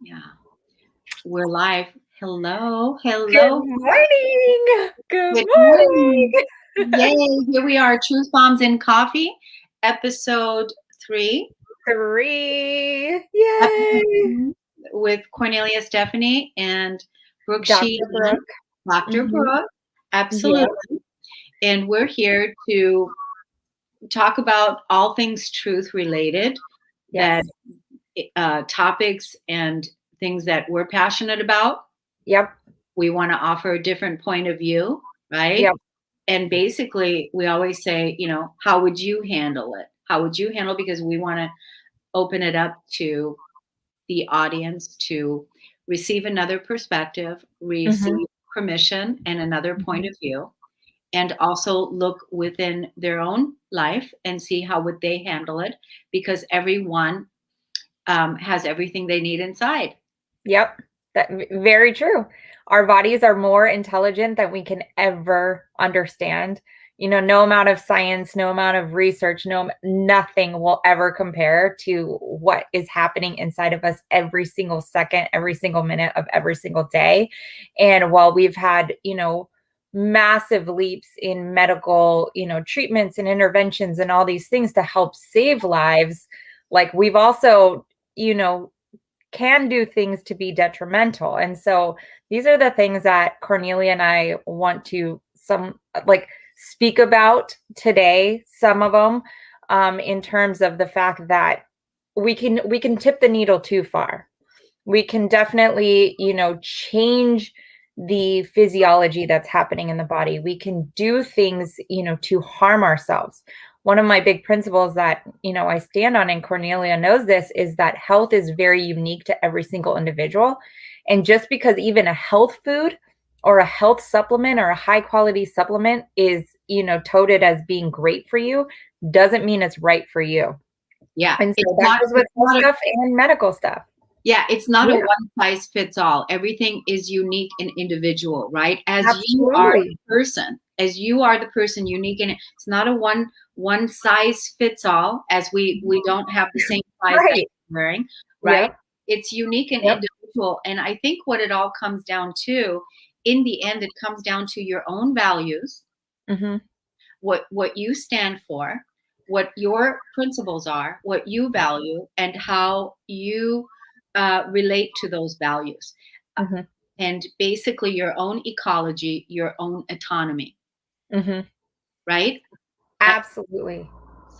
Yeah, we're live. Hello, Good hello. morning. Good Good morning. morning. Yay, here we are, Truth Bombs in Coffee, episode 3. 3. Yay. Episode with Cornelia, Stephanie, and Brooke Dr. Sheehan, Brook. Dr. Mhm. Brooke. Yeah. Absolutely. And we're here to talk about all things truth related, that Yes. topics and things that we're passionate about. Yep. We want to offer a different point of view, right? Yep. And basically, we always say, how would you handle it? How would you handle? Because we want to open it up to the audience to receive another perspective, Mhm. receive permission and another point Mhm. of view, and also look within their own life and see how would they handle it, because everyone has everything they need inside. Yep. Very true. Our bodies are more intelligent than we can ever understand. No amount of science, no amount of research, nothing will ever compare to what is happening inside of us every single second, every single minute of every single day. And while we've had, massive leaps in medical, treatments and interventions and all these things to help save lives, like we've also, you know, can do things to be detrimental. And so these are the things that Cornelia and I want to speak about today, some of them, in terms of the fact that we can tip the needle too far. We can definitely, change the physiology that's happening in the body. We can do things, to harm ourselves. One of my big principles that, I stand on, and Cornelia knows this, is that health is very unique to every single individual. And just because even a health food or a health supplement or a high quality supplement is, touted as being great for you, doesn't mean it's right for you. Yeah, And it's so that not. goes with It's health not a. stuff and medical stuff. Yeah, it's not a Yeah, one size fits all. Everything is unique and individual, right? absolutely. As you are the person, unique, and it's not a one size fits all. As we don't have the same size that Right. you're wearing, right? Yep. It's unique and Yep. individual. And I think what it all comes down to, in the end, it comes down to your own values, Mhm. what you stand for, what your principles are, what you value, and how you relate to those values. Mhm. And basically, your own ecology, your own autonomy, Mhm. right? Uh, Absolutely.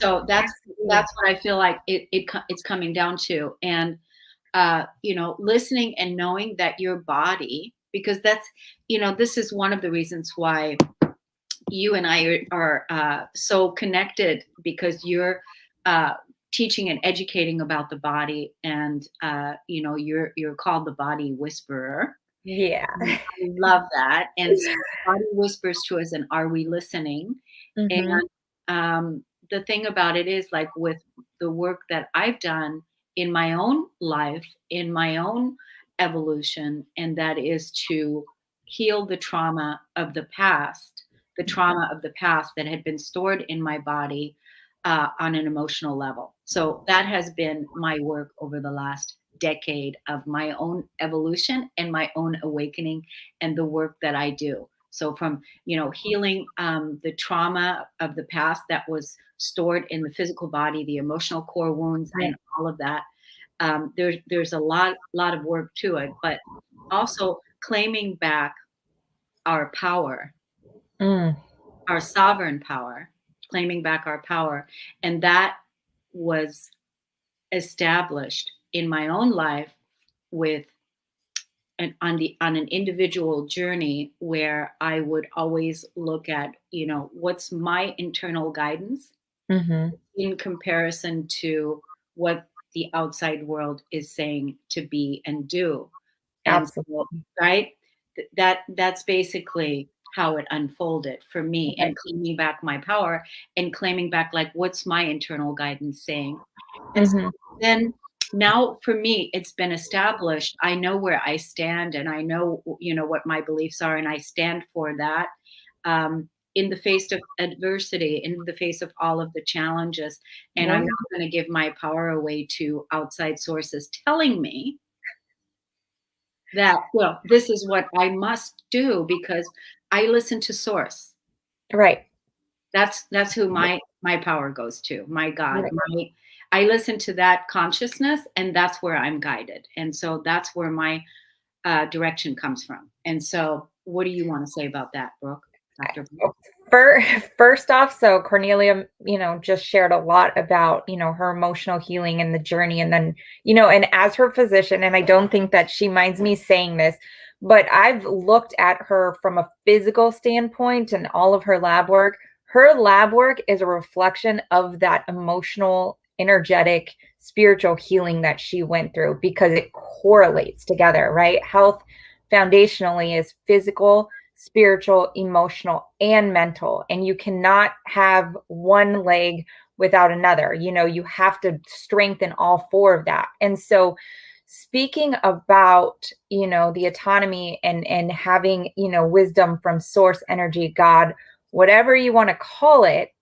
So Absolutely. that's what I feel like it's coming down to, and listening and knowing that your body, because that's this is one of the reasons why you and I are so connected, because you're uh, teaching and educating about the body, and you're called the body whisperer. Yeah. And I love that. And so the body whispers to us, and are we listening? And Mhm. the thing about it is, like with the work that I've done in my own life, in my own evolution, and that is to heal the trauma of the past that had been stored in my body on an emotional level. So that has been my work over the last decade of my own evolution and my own awakening, and the work that I do. So from healing the trauma of the past that was stored in the physical body, the emotional core wounds, Right. and all of that. There's a lot of work to it, but also claiming back our power, Mm. our sovereign power, claiming back our power, and that was established in my own life with on an individual journey, where I would always look at, what's my internal guidance Mhm. in comparison to what the outside world is saying to be and do. And so, Absolutely. right, that's basically how it unfolded for me, and Right. claiming back my power, and claiming back, like, what's my internal guidance saying. And so Mhm. then, now for me, it's been established. I know where I stand, and I know what my beliefs are, and I stand for that. In the face of adversity, in the face of all of the challenges, and I'm Yep. not going to give my power away to outside sources telling me that, well, this is what I must do because I listen to source. Right. That's who my power goes to, my God. Right. I listen to that consciousness, and that's where I'm guided. And so that's where my direction comes from. And so what do you want to say about that, Brooke? Dr. Brooke? First off, so Cornelia, just shared a lot about, her emotional healing and the journey. And then, and as her physician, and I don't think that she minds me saying this, but I've looked at her from a physical standpoint and all of her lab work. Her lab work is a reflection of that emotional, energetic, spiritual healing that she went through because it correlates together, right? Health foundationally is physical, spiritual, emotional, and mental. And you cannot have one leg without another. You have to strengthen all four of that. And so, speaking about, the autonomy and having, wisdom from source, energy, God, whatever you want to call it,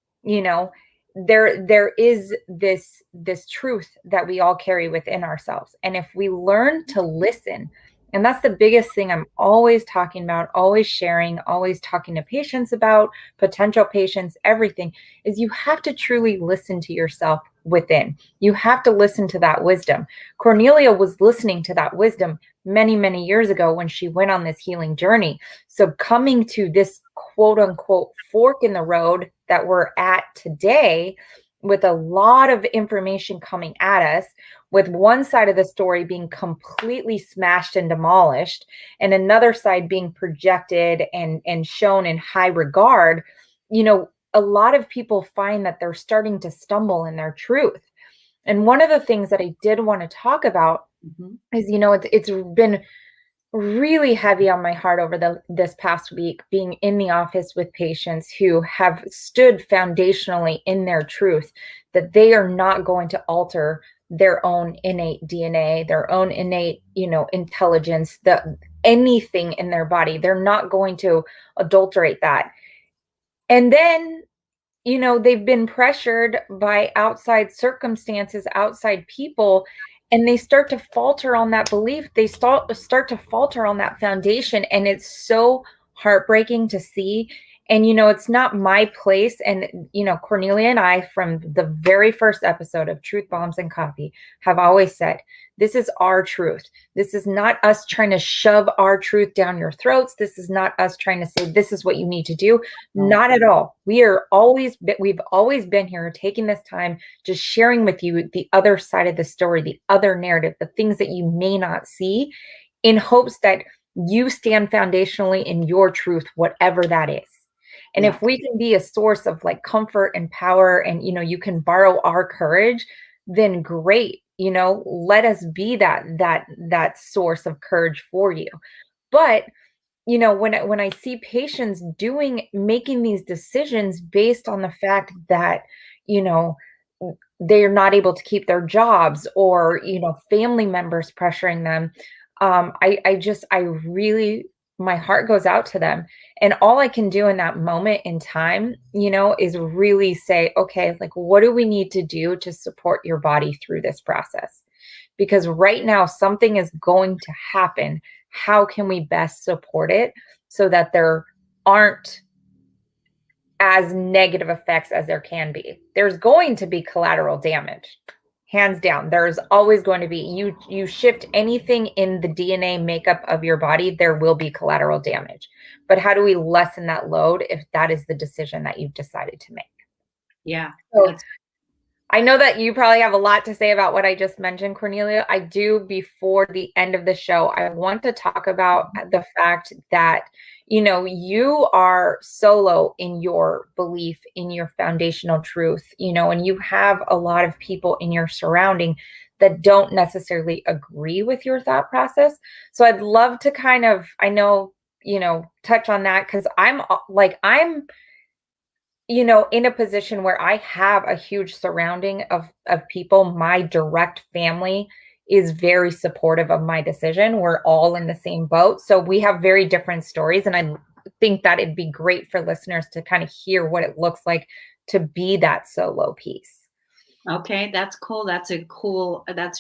there is this truth that we all carry within ourselves. And if we learn to listen, and that's the biggest thing I'm always talking about, always sharing, always talking to patients about, potential patients, everything, is you have to truly listen to yourself within. You have to listen to that wisdom. Cornelia was listening to that wisdom many, many years ago when she went on this healing journey. So coming to this quote unquote fork in the road that we're at today, with a lot of information coming at us, with one side of the story being completely smashed and demolished, and another side being projected and shown in high regard, a lot of people find that they're starting to stumble in their truth. And one of the things that I did want to talk about is, it's been really heavy on my heart over this past week, being in the office with patients who have stood foundationally in their truth, that they are not going to alter their own innate DNA, their own innate, intelligence, anything in their body. They're not going to adulterate that. And then, they've been pressured by outside circumstances, outside people, and they start to falter on that belief. They start to falter on that foundation. And it's so heartbreaking to see. And, it's not my place. And, Cornelia and I, from the very first episode of Truth Bombs and Coffee, have always said, this is our truth. This is not us trying to shove our truth down your throats. This is not us trying to say, this is what you need to do. Not at all. We've always been here taking this time, just sharing with you the other side of the story, the other narrative, the things that you may not see, in hopes that you stand foundationally in your truth, whatever that is. And if we can be a source of like comfort and power, and, you can borrow our courage, then great. Let us be that source of courage for you. But, when I see patients making these decisions based on the fact that, they're not able to keep their jobs, or, family members pressuring them, I really, my heart goes out to them. And all I can do in that moment in time, is really say, okay, like, what do we need to do to support your body through this process? Because right now something is going to happen. How can we best support it so that there aren't as negative effects as there can be? There's going to be collateral damage. Hands down, there's always going to be. You shift anything in the DNA makeup of your body, there will be collateral damage. But how do we lessen that load if that is the decision that you've decided to make? Yeah. So I know that you probably have a lot to say about what I just mentioned, Cornelia. I do, before the end of the show, I want to talk about the fact that, you are solo in your belief, in your foundational truth, and you have a lot of people in your surrounding that don't necessarily agree with your thought process. So I'd love to kind of, touch on that, because I'm in a position where I have a huge surrounding of people. My direct family is very supportive of my decision. We're all in the same boat. So we have very different stories. And I think that it'd be great for listeners to kind of hear what it looks like to be that solo piece. Okay, that's cool. That's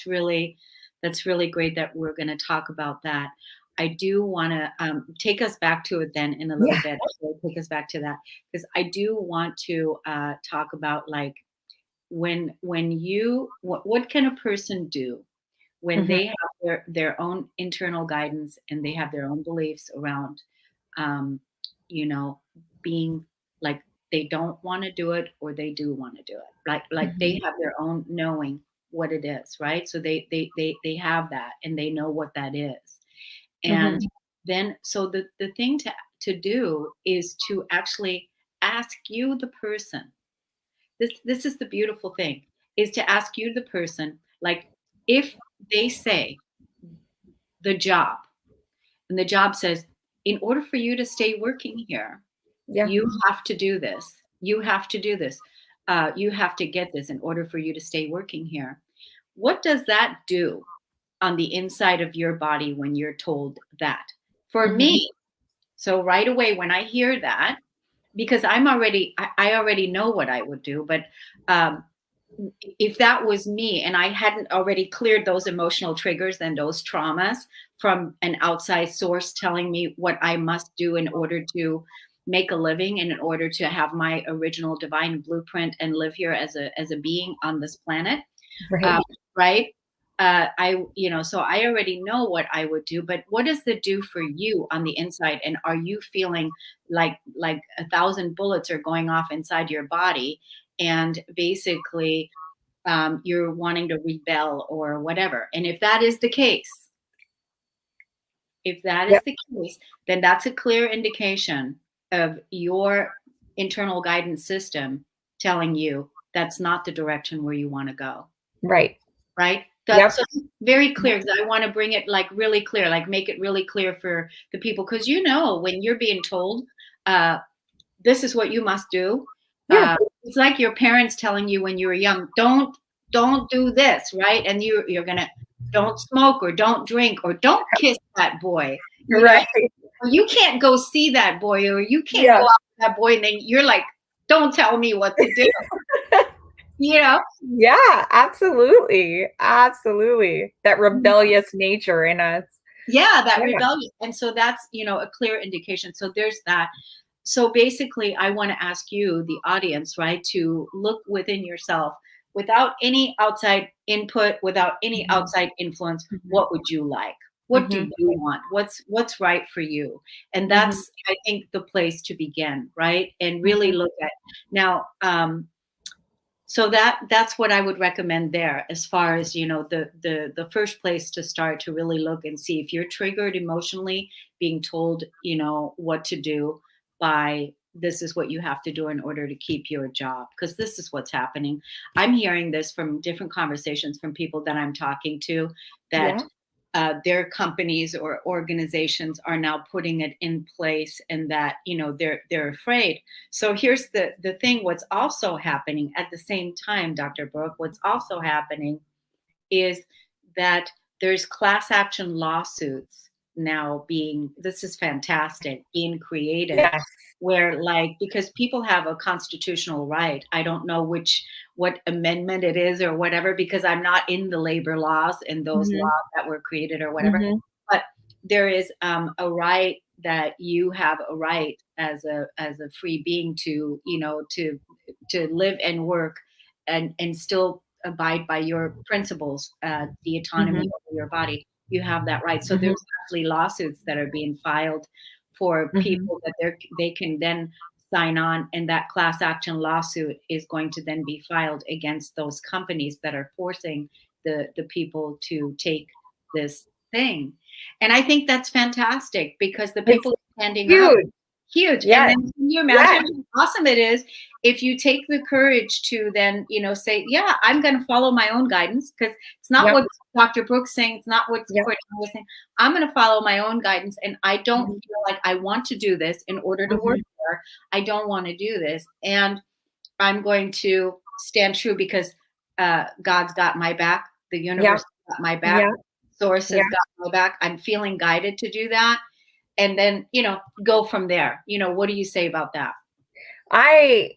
really great that we're going to talk about that. I do want to take us back to it then in a little bit. So take us back to that, because I do want to talk about like when you what can a person do when Mhm. they have their own internal guidance and they have their own beliefs around um, you know, being like they don't want to do it or they do want to do it. Like they Mhm. have their own knowing what it is, right? So they have that and they know what that is. And Mhm. then so the thing to do is to actually ask you the person. This is the beautiful thing, is to ask you the person, like if they say the job and the job says, in order for you to stay working here, Yeah. you have to do this. You have to do this. You have to get this in order for you to stay working here. What does that do on the inside of your body when you're told that? For Mhm. me, so right away when I hear that, because I already know what I would do, but um, if that was me and I hadn't already cleared those emotional triggers and those traumas from an outside source telling me what I must do in order to make a living and in order to have my original divine blueprint and live here as a being on this planet, Right. right? So I already know what I would do, but what does it do for you on the inside? And are you feeling like 1,000 bullets are going off inside your body, and basically you're wanting to rebel or whatever? And if that is the case, if that is Yep. the case, then that's a clear indication of your internal guidance system telling you that's not the direction where you want to go. Right. Right? Yep. That's so very clear, because I want to bring it like really clear, like make it really clear for the people. Because when you're being told, uh, this is what you must do. Yeah. It's like your parents telling you when you were young, don't do this, right? And you're gonna don't smoke or don't drink or don't kiss that boy, Right. or you can't go see that boy or you can't go Yeah. out with that boy, and then you're like, don't tell me what to do, you know? Yeah, absolutely. Absolutely. That rebellious nature in us. Yeah, that Yeah. rebellion. And so that's, a clear indication. So there's that. So basically, I want to ask you, the audience, right, to look within yourself without any outside input, without any Mhm. outside influence. Mhm. What would you like? What do Mhm. you want? What's right for you? And Mhm. that's, I think, the place to begin, right? And really Mhm. look at now. So that's what I would recommend there, as far as the first place to start to really look and see if you're triggered emotionally, being told what to do by this is what you have to do in order to keep your job, because this is what's happening. I'm hearing this from different conversations from people that I'm talking to, that Yeah. their companies or organizations are now putting it in place, and that they're afraid. So here's the thing, what's also happening at the same time, Dr. Brooke, what's also happening is that there's class action lawsuits now being, this is fantastic, being created, Yes. where like, because people have a constitutional right. I don't know what amendment it is or whatever, because I'm not in the labor laws and those Mhm. laws that were created or whatever. Mhm. But there is a right, that you have a right as a free being to to live and work and still abide by your principles, the autonomy Mhm. over your body. You have that right. So Mhm. there's actually lawsuits that are being filed for Mhm. people, that they can then sign on, and that class action lawsuit is going to then be filed against those companies that are forcing the people to take this thing. And I think that's fantastic, because the It's people standing up, huge. huge. And Yes. then can you Yes. imagine how awesome it is if you take the courage to then, say, yeah, I'm going to follow my own guidance, because it's not Yep. what Dr. Brooks saying, it's not what Yep. Cornelia is saying. I'm going to follow my own guidance, and I don't Mhm. feel like I want to do this in order to work Mhm. there. I don't want to do this, and I'm going to stand true, because God's got my back, the Yeah. universe got my back, Yeah. source has Yeah. got my back. I'm feeling guided to do that, and then go from there. What do you say about that? I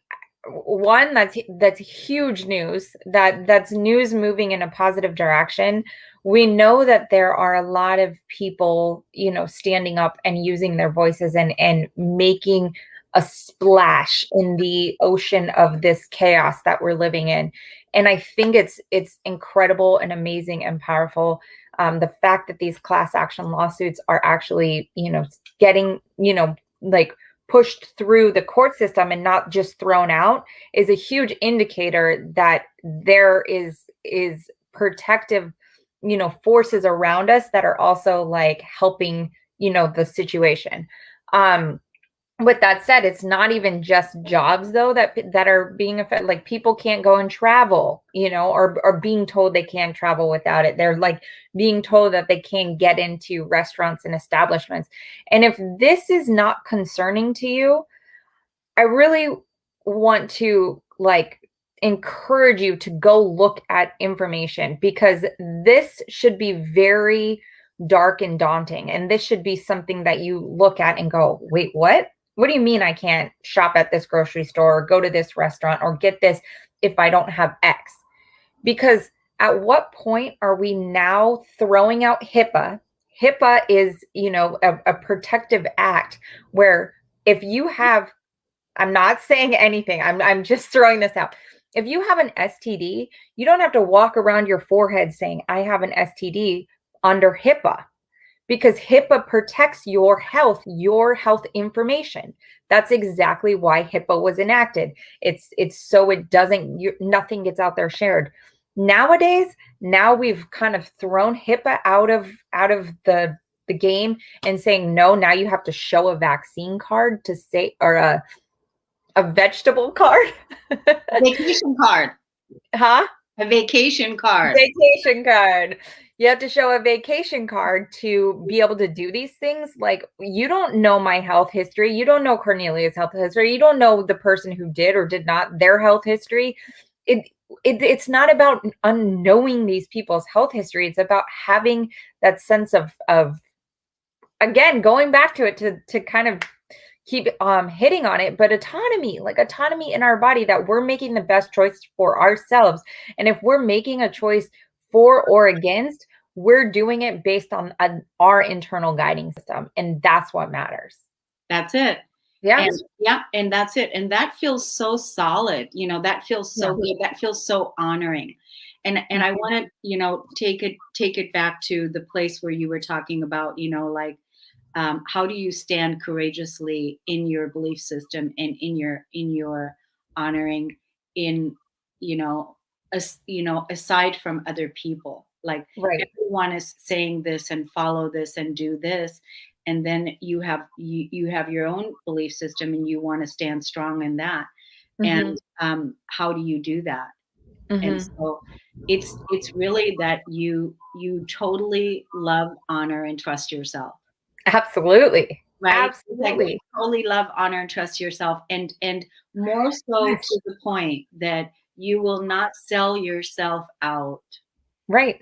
that's huge news. That's news moving in a positive direction. we know that there are a lot of people, standing up and using their voices and making a splash in the ocean of this chaos that we're living in. And I think it's incredible and amazing and powerful. The fact that these class action lawsuits are actually, getting, like pushed through the court system and not just thrown out is a huge indicator that there is protective, forces around us that are also like helping, the situation. With that said, it's not even just jobs though that are being affected. Like people can't go and travel, or being told they can't travel without it. They're like being told that they can't get into restaurants and establishments. And if this is not concerning to you, I really want to like encourage you to go look at information, because this should be very dark and daunting. And this should be something that you look at and go, wait, what? What do you mean I can't shop at this grocery store or go to this restaurant or get this if I don't have X? Because at what point are we now throwing out HIPAA? HIPAA is, a protective act where if you have, I'm not saying anything, I'm just throwing this out. If you have an STD, you don't have to walk around your forehead saying, I have an STD under HIPAA, because HIPAA protects your health information. That's exactly why HIPAA was enacted. It's so it doesn't, nothing gets out there shared. Nowadays, now we've kind of thrown HIPAA out of the game and saying, no, now you have to show a vaccine card to say, or a vegetable card. Vacation card. Huh? A vacation card. Vacation card. You have to show a vacation card to be able to do these things. Like, you don't know my health history. You don't know Kornelia's health history. You don't know the person who did or did not, their health history. It's not about unknowing these people's health history. It's about having that sense of again, going back to it to kind of keep hitting on it, but autonomy in our body, that we're making the best choice for ourselves. And if we're making a choice for or against, we're doing it based on our internal guiding system. And that's what matters. That's it. Yeah. And that's it. And that feels so solid. That feels so good. That feels so honoring. And I want to, take it back to the place where you were talking about, like, how do you stand courageously in your belief system and in your honoring in, aside from other people, like right. everyone is saying this and follow this and do this. And then you have your own belief system and you want to stand strong in that. And how do you do that? And so it's really that you totally love, honor, and trust yourself. Absolutely. Right? Absolutely. Like, totally love, honor, and trust yourself. And more so to the point that you will not sell yourself out. Right.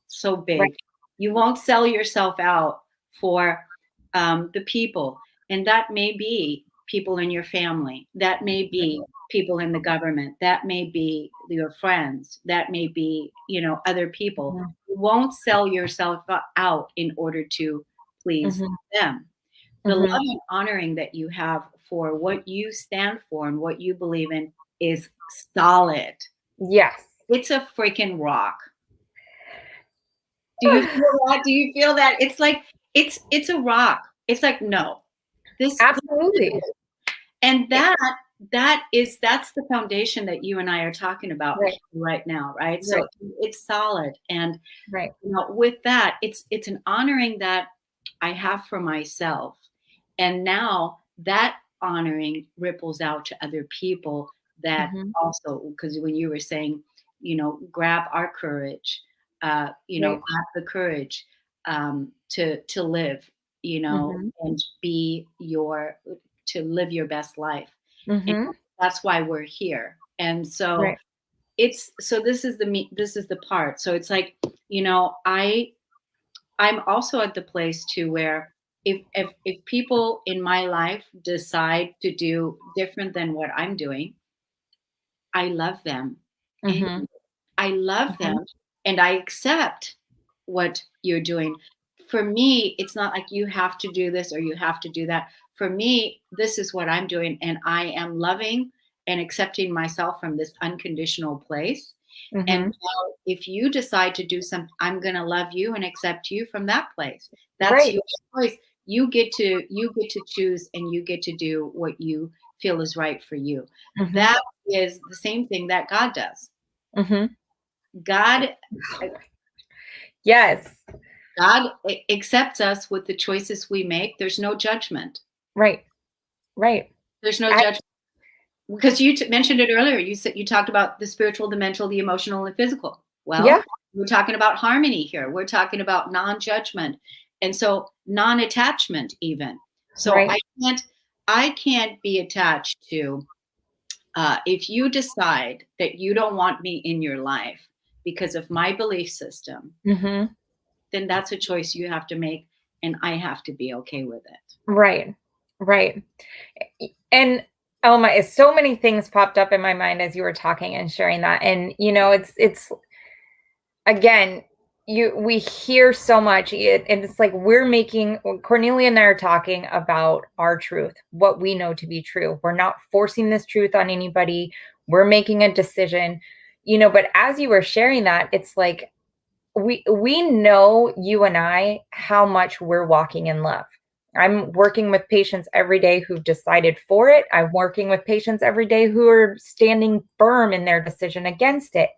So big. Right. You won't sell yourself out for the people. And that may be people in your family. That may be people in the government. That may be your friends. That may be, other people. You won't sell yourself out in order to please them. The love and honoring that you have for what you stand for and what you believe in is solid. Yes. It's a freaking rock. Do you feel that? Do you feel that? It's like, it's a rock. It's like, no, this. Absolutely. And that's the foundation that you and I are talking about right now. Right. So it's solid. And with that, it's an honoring that I have for myself. And now that honoring ripples out to other people that also, because when you were saying, grab our courage, grab the courage to live, and to live your best life. And that's why we're here. And so this is the part. So it's like, I'm also at the place too where if people in my life decide to do different than what I'm doing, I love them. And I love them, and I accept what you're doing. For me, it's not like you have to do this or you have to do that. For me, this is what I'm doing, and I am loving and accepting myself from this unconditional place. And Mhm. now if you decide to do something, I'm going to love you and accept you from that place. That's Right. your choice. You get to choose, and you get to do what you feel is right for you. Mhm. That is the same thing that God does. Mhm. God Yes. accepts us with the choices we make. There's no judgment. Right. Right. There's no I judgment because you mentioned it earlier. You said you talked about the spiritual, the mental, the emotional, and physical. yeah. Well, we're talking about harmony here. We're talking about non-judgment, and so non-attachment even. So Right. I can't be attached to. If you decide that you don't want me in your life because of my belief system, Mhm. then that's a choice you have to make, and I have to be okay with it. Right. Right. And oh my, so many things popped up in my mind as you were talking and sharing that. And it's again, we hear so much, and it's like we're making Cornelia and I are talking about our truth, what we know to be true. We're not forcing this truth on anybody. We're making a decision, but as you were sharing that, it's like we know, you and I, how much we're walking in love. I'm working with patients every day who've decided for it. I'm working with patients every day who are standing firm in their decision against it.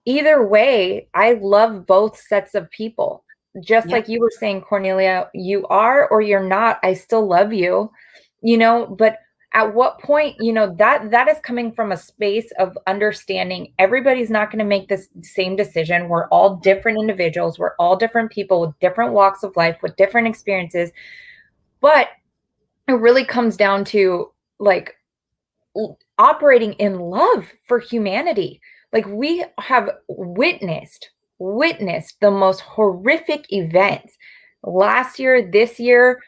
Either way, I love both sets of people. Just Yeah. like you were saying, Cornelia, you are or you're not, I still love you, but at what point, that is coming from a space of understanding everybody's not going to make this same decision. We're all different individuals. We're all different people with different walks of life, with different experiences. But it really comes down to like operating in love for humanity. Like we have witnessed the most horrific events last year, this year,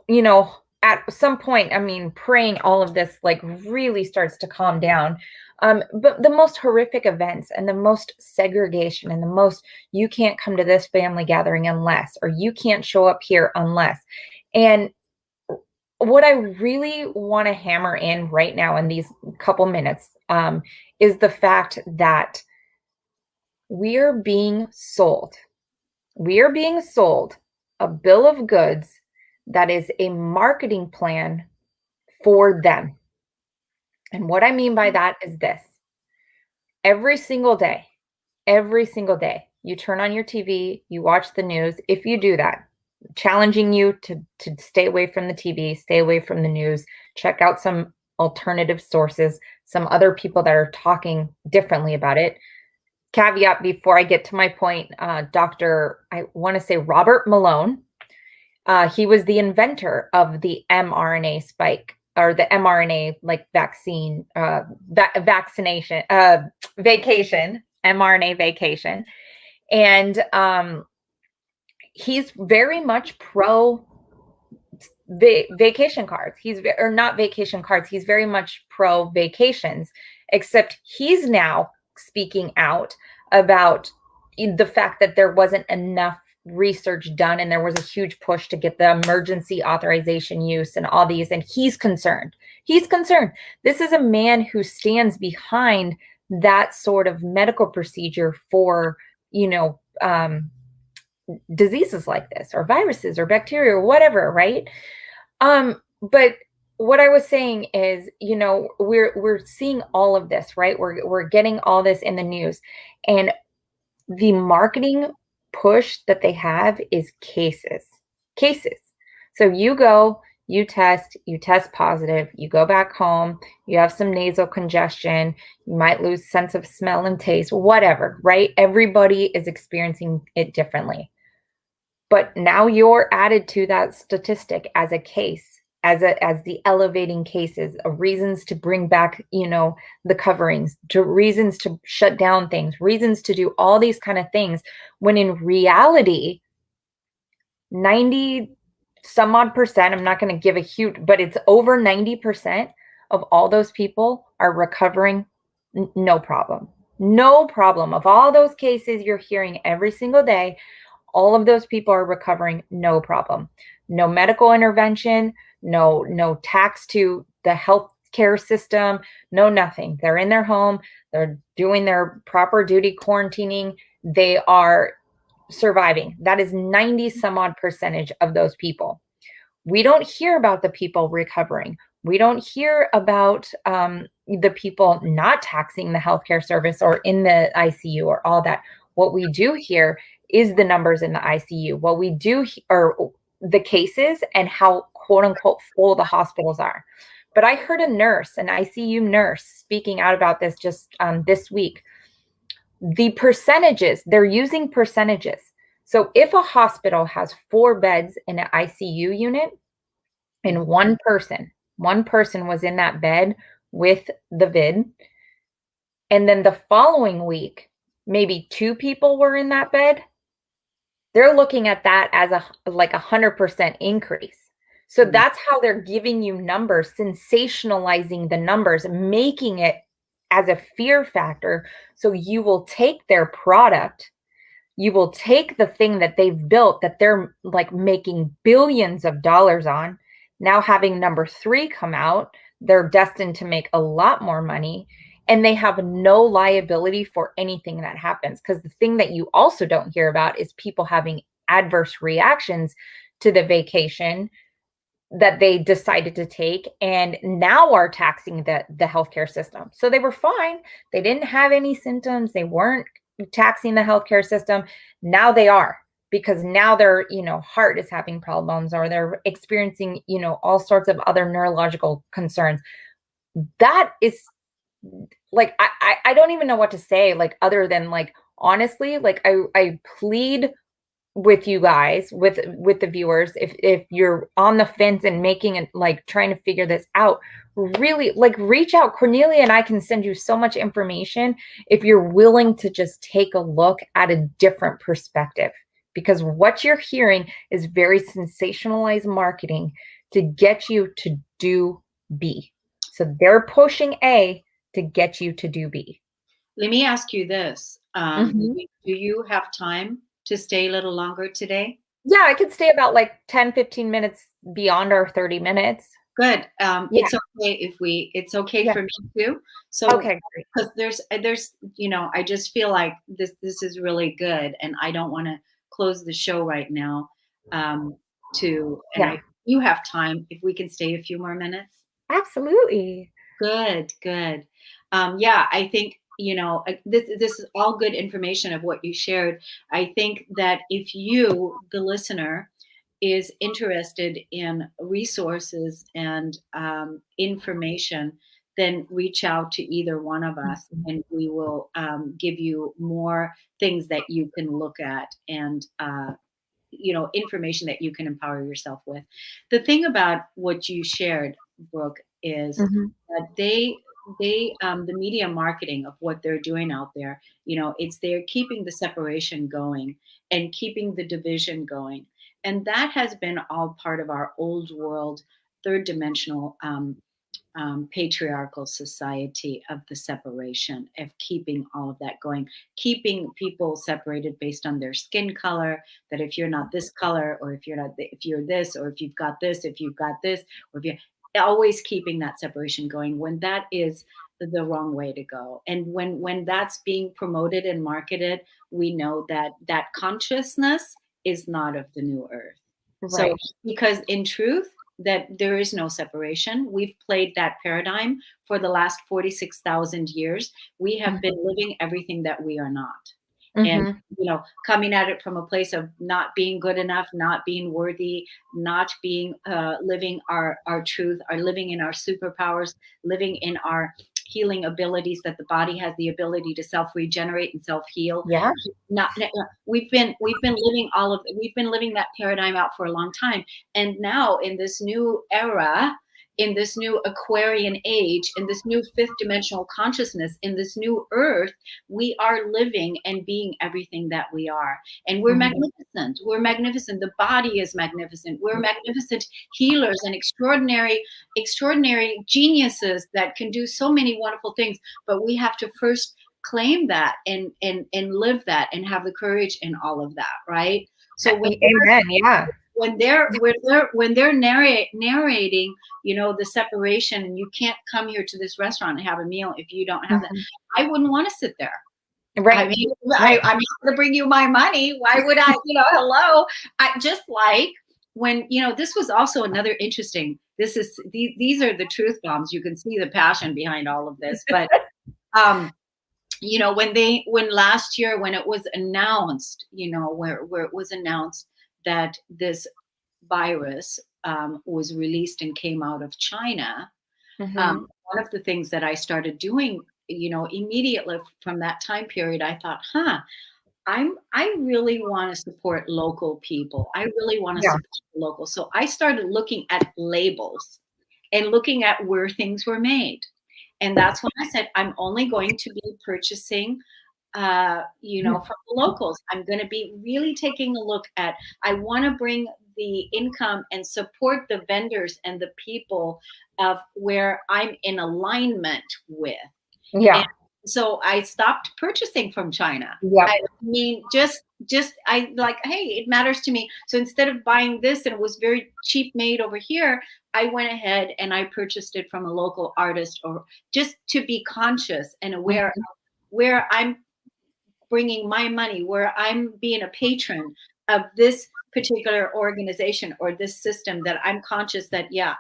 you know, at some point, I mean, praying all of this like really starts to calm down. But the most horrific events and the most segregation and the most, you can't come to this family gathering unless, or you can't show up here unless. And what I really want to hammer in right now in these couple minutes is the fact that we are being sold. We are being sold a bill of goods that is a marketing plan for them. And what I mean by that is this: every single day, you turn on your TV, you watch the news. If you do that, challenging you to stay away from the TV, stay away from the news, check out some alternative sources, some other people that are talking differently about it. Caveat before I get to my point, Dr. I want to say Robert Malone, he was the inventor of the mRNA spike, or the mRNA like vaccine, vaccination, vacation, mRNA vacation. And he's very much pro vacation cards. Or not vacation cards. He's very much pro vacations, except he's now speaking out about the fact that there wasn't enough research done and there was a huge push to get the emergency authorization use and all these. And he's concerned. This is a man who stands behind that sort of medical procedure for, you know, diseases like this, or viruses or bacteria or whatever, right? But what I was saying is, we're seeing all of this, right? We're getting all this in the news, and the marketing push that they have is cases. So you test positive, you go back home, you have some nasal congestion, you might lose sense of smell and taste, whatever, right? Everybody is experiencing it differently. But now you're added to that statistic as a case, as the elevating cases of reasons to bring back, the coverings, to reasons to shut down things, reasons to do all these kind of things, when in reality, 90 some odd percent, I'm not going to give a huge, but it's over 90% of all those people are recovering no problem. No problem. Of all those cases you're hearing every single day, all of those people are recovering, no problem. No medical intervention, no tax to the healthcare system, no nothing. They're in their home, they're doing their proper duty quarantining, they are surviving. That is 90 some odd percentage of those people. We don't hear about the people recovering. We don't hear about the people not taxing the healthcare service or in the ICU or all that. What we do hear is the numbers in the ICU. What we do are the cases and how quote unquote full the hospitals are. But I heard a nurse, an ICU nurse, speaking out about this just this week. The percentages, they're using percentages. So if a hospital has 4 beds in an ICU unit and one person was in that bed with the vid, and then the following week, maybe 2 people were in that bed, they're looking at that as a 100% increase. So that's how they're giving you numbers, sensationalizing the numbers, making it as a fear factor. So you will take their product, you will take the thing that they've built that they're like making billions of dollars on. Now having number 3 come out, they're destined to make a lot more money, and they have no liability for anything that happens. Because the thing that you also don't hear about is people having adverse reactions to the vacation that they decided to take and now are taxing the healthcare system. So they were fine. They didn't have any symptoms. They weren't taxing the healthcare system. Now they are, because now their, heart is having problems, or they're experiencing, all sorts of other neurological concerns. That is like, I don't even know what to say, like, other than like, honestly, like I plead with you guys, with the viewers, if you're on the fence and making it, like, trying to figure this out, really, like, reach out. Cornelia and I can send you so much information if you're willing to just take a look at a different perspective, because what you're hearing is very sensationalized marketing to get you to do B. So they're pushing A to get you to do B. Let me ask you this. Mhm. Do you have time to stay a little longer today? Yeah, I could stay about like 10, 15 minutes beyond our 30 minutes. Good. Yeah. It's okay Yeah. for me too. So, Okay, great. because there's, I just feel like this is really good, and I don't want to close the show right now. Yeah, You have time if we can stay a few more minutes. absolutely. Good, good. Yeah, I think, this is all good information of what you shared. I think that if you, the listener, is interested in resources and information, then reach out to either one of us, Mhm. and we will give you more things that you can look at, and information that you can empower yourself with. The thing about what you shared, Brooke, is Mhm. that the media marketing of what they're doing out there, it's they're keeping the separation going and keeping the division going, and that has been all part of our old world, third dimensional patriarchal society of the separation, of keeping all of that going, keeping people separated based on their skin color. That if you're not this color, or if you're not, if you're this, or if you've got this, if you've got this, or if you always keeping that separation going, when that is the wrong way to go. And when that's being promoted and marketed, we know that that consciousness is not of the new earth. So, Right. because in truth, that there is no separation. We've played that paradigm for the last 46,000 years. We have been living everything that we are not. And, Mhm. coming at it from a place of not being good enough, not being worthy, not being, living our truth, are living in our superpowers, living in our healing abilities, that the body has the ability to self regenerate and self heal. Yeah. Not we've been living that paradigm out for a long time, and now in this new era, in this new Aquarian age, in this new fifth dimensional consciousness, in this new earth, we are living and being everything that we are. And we're Mhm. magnificent. We're magnificent. The body is magnificent. We're magnificent healers and extraordinary geniuses that can do so many wonderful things. But we have to first claim that and live that and have the courage in all of that, right? So Amen. Yeah. when they're narrating, you know, the separation, and you can't come here to this restaurant and have a meal if you don't have that, I wouldn't want to sit there. Right. I mean, Right. I'm not going to bring you my money. Why would I? You know, hello. I just like when, you know, this was also another interesting. These are the truth bombs. You can see the passion behind all of this, but you know, when last year, when it was announced, you know, where it was announced that this virus was released and came out of China, one of the things that I started doing, you know, immediately from that time period, I thought, I really want to support local people. I really want to Yeah. support the local. So I started looking at labels and looking at where things were made. And that's when I said, I'm only going to be purchasing, you know, from the locals. I'm going to be really taking a look at, I want to bring the income and support the vendors and the people of where I'm in alignment with. Yeah. And so I stopped purchasing from China. Yep. I mean, just I like, hey, it matters to me. So instead of buying this and it was very cheap made over here, I went ahead and I purchased it from a local artist, or just to be conscious and aware of where I'm bringing my money, where I'm being a patron of this particular organization or this system, that I'm conscious that, yeah.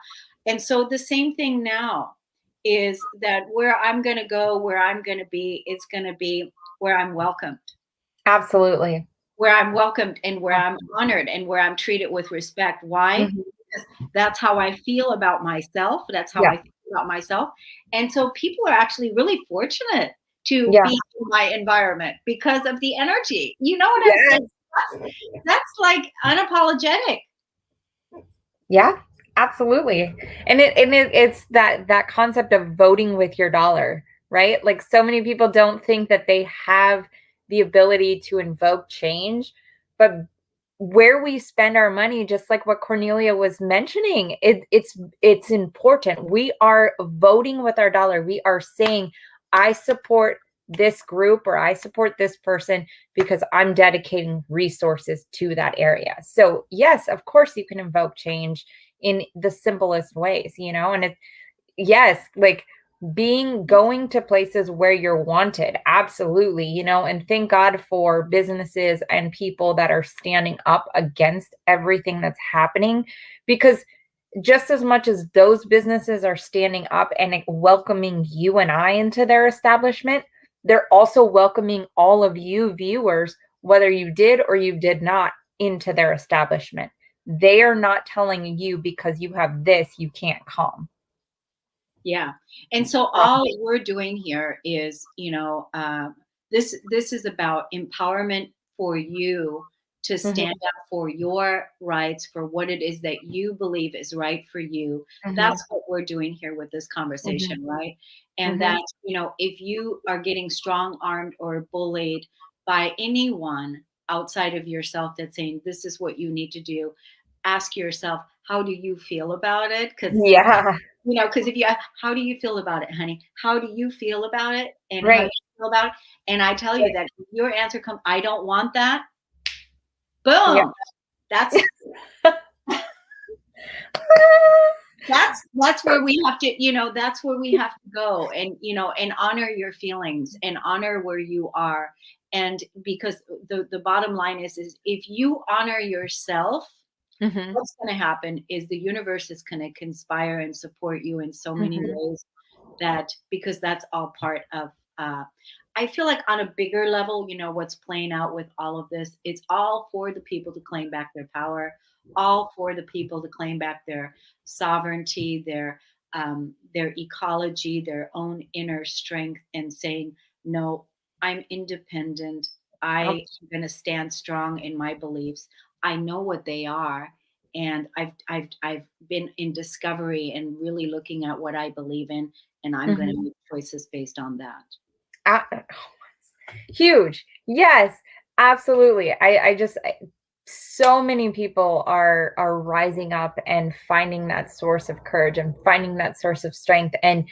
And so the same thing now is that where I'm going to go, where I'm going to be, it's going to be where I'm welcomed, Absolutely. where I'm welcomed and where I'm honored and where I'm treated with respect. Why? Mhm. Because that's how I feel about myself. That's how Yeah. I feel about myself. And so people are actually really fortunate to Yeah. be in my environment because of the energy. You know what I'm Yes. saying? That's like unapologetic. Yeah, absolutely. And it's that concept of voting with your dollar, right? Like, so many people don't think that they have the ability to invoke change, but where we spend our money, just like what Cornelia was mentioning, it's important. We are voting with our dollar. We are saying, I support this group, or I support this person because I'm dedicating resources to that area. So yes, of course you can invoke change in the simplest ways, you know, and yes, like going to places where you're wanted. Absolutely. You know, and thank God for businesses and people that are standing up against everything that's happening, because just as much as those businesses are standing up and welcoming you and I into their establishment, they're also welcoming all of you viewers, whether you did or you did not, into their establishment. They are not telling you, because you have this, you can't come. Yeah. And so all we're doing here is, you know, this is about empowerment for you to stand up for your rights, for what it is that you believe is right for you. That's what we're doing here with this conversation, right? And that, you know, if you are getting strong armed or bullied by anyone outside of yourself that's saying this is what you need to do, ask yourself, how do you feel about it? Because Yeah. you know, because if you ask, how do you feel about it, honey? How do you feel about it? And how do Right. you feel about it? And I tell you that if your answer comes, I don't want that. Yeah. Boom. That's that's where we have to, you know, that's where we have to go, and, you know, and honor your feelings and honor where you are. And because the bottom line is if you honor yourself, what's going to happen is the universe is going to conspire and support you in so many ways, that because that's all part of I feel like on a bigger level, you know, what's playing out with all of this, it's all for the people to claim back their power, all for the people to claim back their sovereignty, their ecology, their own inner strength, and saying, no, I'm independent. I am going to stand strong in my beliefs. I know what they are, and I've been in discovery and really looking at what I believe in, and I'm going to make choices based on that. Huge. Yes, absolutely. So many people are rising up and finding that source of courage and finding that source of strength, and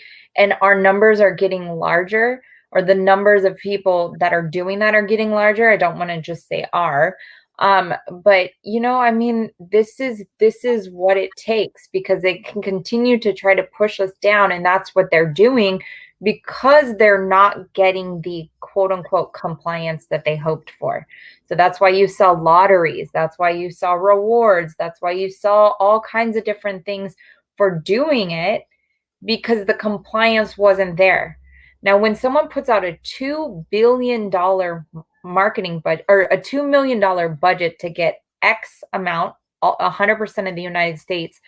our numbers are getting larger. or the numbers of people that are doing that are getting larger. I don't want to just say are. But I mean, this is what it takes, because they can continue to try to push us down, and that's what they're doing, because they're not getting the quote unquote compliance that they hoped for. So that's why you saw lotteries. That's why you saw rewards. That's why you saw all kinds of different things for doing it, because the compliance wasn't there. Now, when someone puts out a $2 billion marketing budget, or a $2 million budget to get X amount, 100% of the United States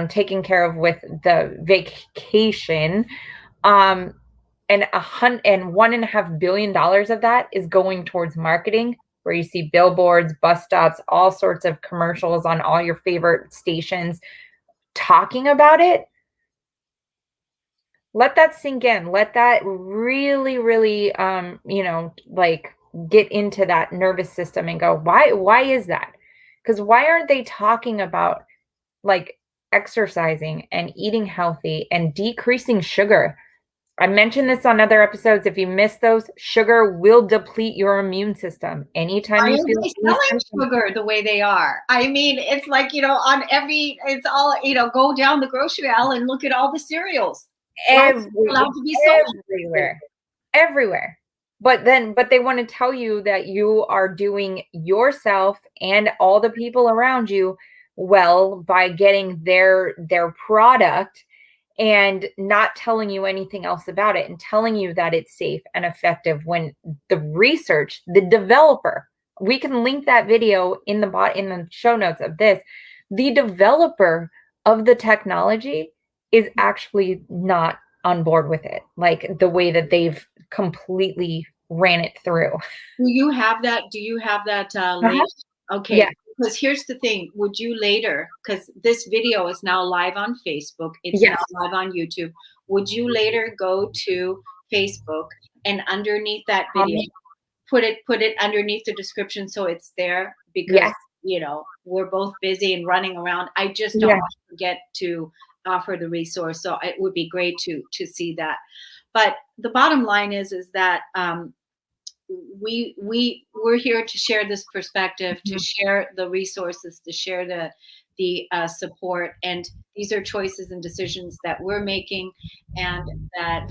taken care of with the vacation, and $1.5 billion of that is going towards marketing, where you see billboards, bus stops, all sorts of commercials on all your favorite stations talking about it. Let that sink in. Let that really, really, like get into that nervous system and go, why is that? Because why aren't they talking about like exercising and eating healthy and decreasing sugar? I mentioned this on other episodes. If you missed those, sugar will deplete your immune system. Anytime Why you are feel they selling sugar the way they are? I mean, it's like, on it's all, go down the grocery aisle and look at all the cereals. Why is it allowed to be so much sugar? everywhere. But they want to tell you that you are doing yourself and all the people around you well by getting their product, and not telling you anything else about it, and telling you that it's safe and effective, when the research, the developer, we can link that video in the show notes of this, the developer of the technology is actually not on board with it, like the way that they've completely ran it through. Do you have that? Link? Okay. Yeah. Because here's the thing. Would you later, because this video is now live on Facebook, it's Yes. now live on YouTube. Would you later go to Facebook and underneath that video, put it underneath the description so it's there? Because, Yes. We're both busy and running around. I just don't want to forget to offer the resource. So it would be great to see that. But the bottom line is that we're here to share this perspective, to share the resources, to share the support, and these are choices and decisions that we're making, and that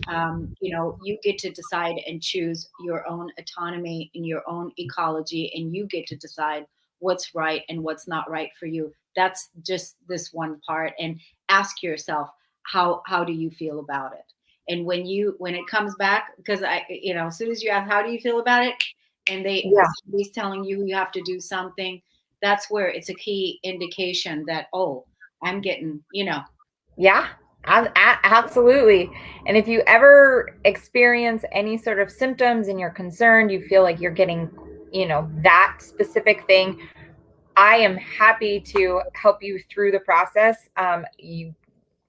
you get to decide and choose your own autonomy in your own ecology, and you get to decide what's right and what's not right for you. That's just this one part, and ask yourself, how do you feel about it? And when it comes back, because as soon as you ask, how do you feel about it? And somebody's telling you have to do something, that's where it's a key indication that, oh, I'm getting, Yeah, absolutely. And if you ever experience any sort of symptoms and you're concerned, you feel like you're getting, that specific thing, I am happy to help you through the process.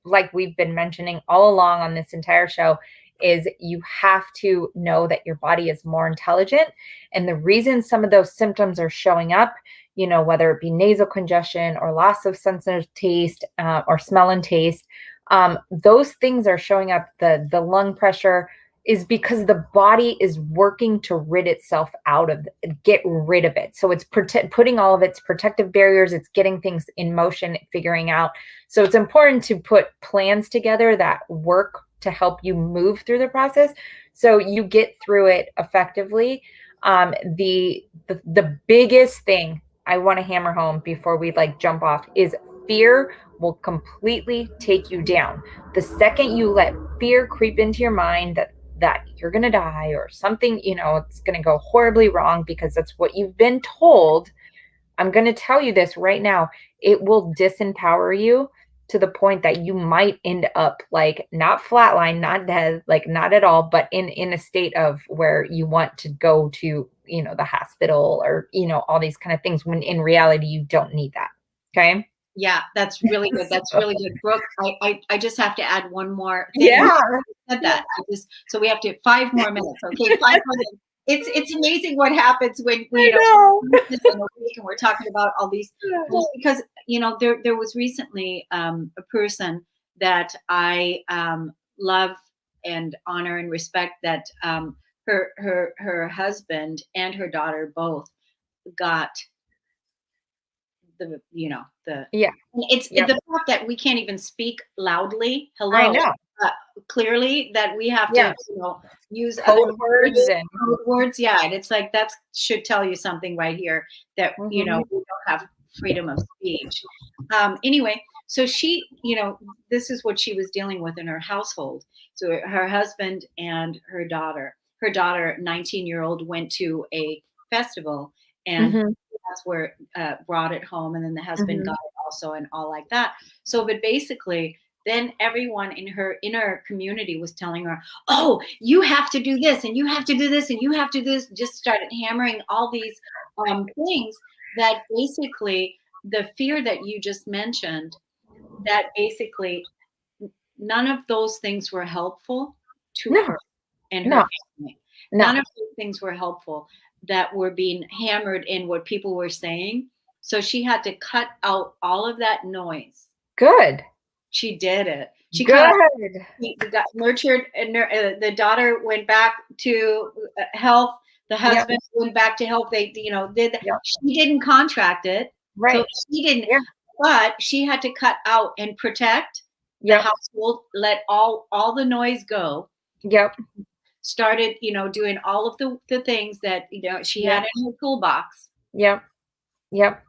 Like we've been mentioning all along on this entire show, is you have to know that your body is more intelligent. And the reason some of those symptoms are showing up, whether it be nasal congestion or loss of sense of taste or smell and taste, those things are showing up. The lung pressure is because the body is working to get rid of it. So it's putting all of its protective barriers, it's getting things in motion, figuring out. So it's important to put plans together that work to help you move through the process so you get through it effectively. The biggest thing I want to hammer home before we jump off is fear will completely take you down. The second you let fear creep into your mind that you're going to die or something, it's going to go horribly wrong because that's what you've been told. I'm going to tell you this right now. It will disempower you to the point that you might end up not flatline, not dead, not at all, but in a state of where you want to go to, the hospital or, all these kind of things, when in reality, you don't need that. Okay. Yeah, that's really good. That's really good. Brooke, I just have to add one more thing. Yeah. Said that. So we have to 5 more minutes. Okay, 5 more minutes. It's amazing what happens when we and we're talking about all these, because there was recently a person that I love and honor and respect that her husband and her daughter both got the Yeah. it's Yep. the fact that we can't even speak loudly. I Hello, know. clearly that we have Yeah. to use other Code words and code words. Yeah, and it's like that should tell you something right here that we Mhm. don't have freedom of speech. Anyway, so she, this is what she was dealing with in her household. So her husband and her daughter, 19-year-old, went to a festival, and Mhm. that's where brought it home, and then the husband Mhm. got it also, and all like that. So, but basically, then everyone in her inner community was telling her, "Oh, you have to do this, and you have to do this, and you have to do this." Just started hammering all these things that basically the fear that you just mentioned. That basically none of those things were helpful to No. her and her No. family. No. None of those things were helpful that were being hammered in what people were saying. So she had to cut out all of that noise. Good. She did it. She cut Good. She got nurtured, and the daughter went back to health. The Yep. husband went back to health. They, did that. Yep. She didn't contract it, so Right. she didn't. Yeah. But she had to cut out and protect the Yep. household. Let all the noise go. Yep. Started, doing all of the things that she Yep. had in her toolbox. Yep. Yep.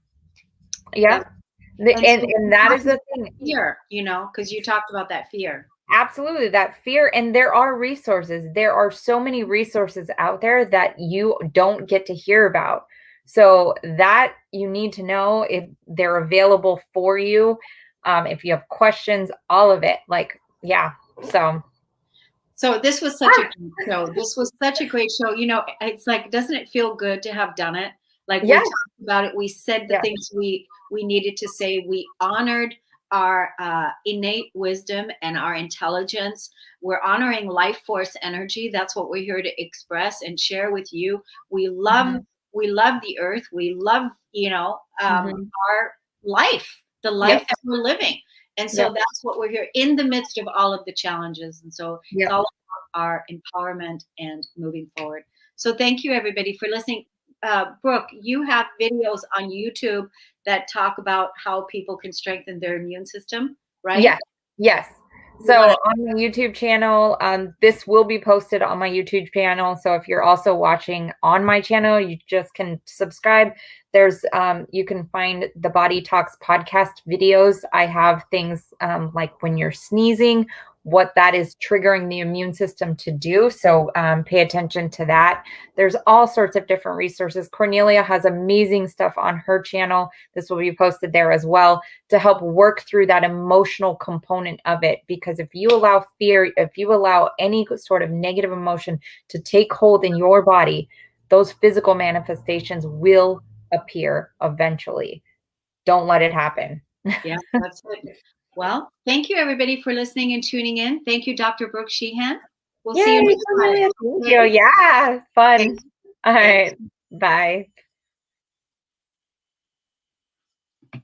That's, Yep. and so And that is the thing. fear, because you talked about that fear. Absolutely, that fear. And there are resources. There are so many resources out there that you don't get to hear about. So that you need to know if they're available for you. If you have questions, all of it. Like, yeah. So this was such a great show. This was such a great show. It's like, doesn't it feel good to have done it? Like, we Yes. talked about it. We said the Yes. things we needed to say. We honored our innate wisdom and our intelligence. We're honoring life force energy. That's what we're here to express and share with you. We love the earth. We love our life, the life Yep. that we're living. And so Yep. that's what we're here in the midst of all of the challenges. And so it's Yep. all about our empowerment and moving forward. So thank you, everybody, for listening. Brooke, you have videos on YouTube that talk about how people can strengthen their immune system, right? Yes. Yes. You So wanna- on my YouTube channel, this will be posted on my YouTube channel. So if you're also watching on my channel, you just can subscribe. There's you can find the Body Talks podcast videos. I have things like when you're sneezing, what that is triggering the immune system to do. So pay attention to that. There's all sorts of different resources. Kornelia has amazing stuff on her channel. This will be posted there as well to help work through that emotional component of it. Because if you allow fear, if you allow any sort of negative emotion to take hold in your body, those physical manifestations will appear eventually. Don't let it happen. Yeah, that's it. Well, thank you, everybody, for listening and tuning in. Thank you, Dr. Brooke Sheehan. We'll see you Yay, next time. Kornelia. Thank you. Yeah, fun. Okay. All Thanks. right. Bye.